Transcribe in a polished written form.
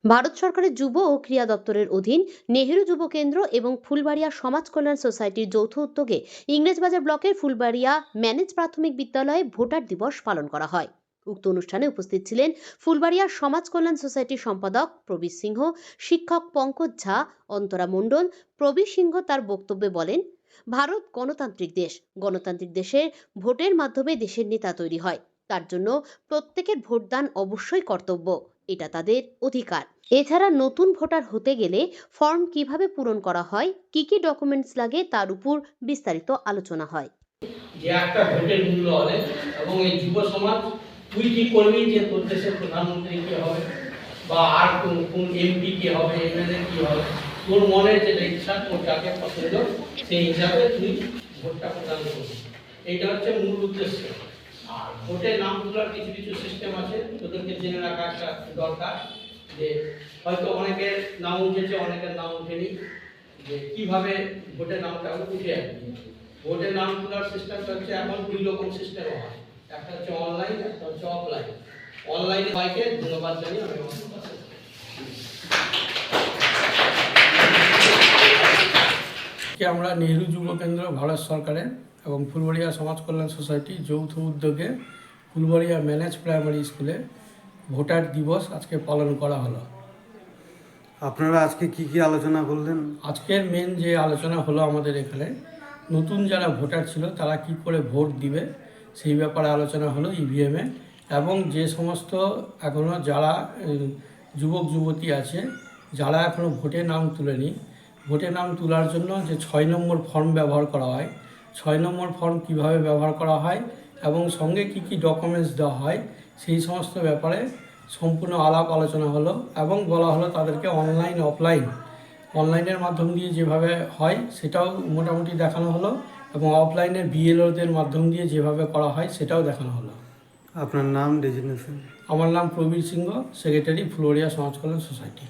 ভারত সরকারের যুব ও ক্রীড়া দপ্তরের অধীন নেহেরু যুব কেন্দ্র এবং ফুলবাড়িয়া সমাজ কল্যাণ সোসাইটির যৌথ উদ্যোগে ইংরেজবাজার ব্লকের ফুলবাড়িয়া ম্যানেজ প্রাথমিক বিদ্যালয়ে ভোটার দিবস পালন করা হয়। উক্ত অনুষ্ঠানে উপস্থিত ছিলেন ফুলবাড়িয়া সমাজ কল্যাণ সোসাইটির সম্পাদক প্রবীর সিংহ, শিক্ষক পঙ্কজ ঝা, অন্তরা মণ্ডল। প্রবীর সিংহ তার বক্তব্যে বলেন, ভারত গণতান্ত্রিক দেশ। গণতান্ত্রিক দেশে ভোটের মাধ্যমে দেশের নেতা তৈরি হয়। তার জন্য প্রত্যেকের ভোটদান অবশ্যই কর্তব্য, এটা তাদের অধিকার। এছাড়া নতুন ভোটার হতে গেলে ফর্ম কিভাবে পূরণ করা হয়, কি কি ডকুমেন্টস লাগে, তার উপর বিস্তারিত আলোচনা হয়। যে একটা ভোটের মূল্য অনেক, এবং এই যুব সমাজ তুই ঠিক করবি যে তোর দেশের প্রধানমন্ত্রী কে হবে বা আর কোন এমপি কে হবে, এমএলএ কি হবে, তোর মনের যে ইচ্ছা, তোর যাকে পছন্দ সেই হিসাবে তুই ভোটটা প্রদান করবি। এইটা হচ্ছে মূল উদ্দেশ্য। আর ভোটের নাম তোলার কিছু কিছু সিস্টেম আছে, তোদেরকে জেনে রাখা একটা দরকার যে হয়তো অনেকের নাম উঠেছে, অনেকের নাম উঠেনি, যে কিভাবে ভোটের নামটা উঠে আসবে। ভোটের নাম তোলার সিস্টেমটা হচ্ছে এখন দুই রকম সিস্টেম হয়, একটা হচ্ছে অনলাইন, একটা হচ্ছে অফলাইন। অনলাইনে সবাইকে ধন্যবাদ জানিয়ে আমি আমরা নেহেরু যুব কেন্দ্র, ভারত সরকারের এবং ফুলবাড়িয়া সমাজ কল্যাণ সোসাইটি যৌথ উদ্যোগে ফুলবাড়িয়া ম্যানেজ প্রাইমারি স্কুলে ভোটার দিবস আজকে পালন করা হলো। আপনারা আজকে কি কি আলোচনা করলেন? আজকের মেন যে আলোচনা হলো আমাদের এখানে নতুন যারা ভোটার ছিল তারা কি করে ভোট দিবে সেই ব্যাপারে আলোচনা হলো ইভিএমে, এবং যে সমস্ত এখনও যারা যুবক যুবতী আছে যারা এখনও ভোটে নাম তুলেনি, ভোটে নাম তোলার জন্য যে 6 নম্বর ফর্ম ব্যবহার করা হয়, 6 নম্বর ফর্ম কিভাবে ব্যবহার করা হয় এবং সঙ্গে কি কি ডকুমেন্টস দেওয়া হয় সেই সমস্ত ব্যাপারে সম্পূর্ণ আলাপ আলোচনা হলো। এবং বলা হলো তাদেরকে অনলাইন অফলাইন, অনলাইনের মাধ্যম দিয়ে যেভাবে হয় সেটাও মোটামুটি দেখানো হলো, এবং অফলাইনে বিএলওদের মাধ্যম দিয়ে যেভাবে করা হয় সেটাও দেখানো হলো। আপনার নাম, ডেজিগনেশন? আমার নাম প্রবীর সিংহ, সেক্রেটারি, ফুলবাড়িয়া সমাজ কল্যাণ সোসাইটি।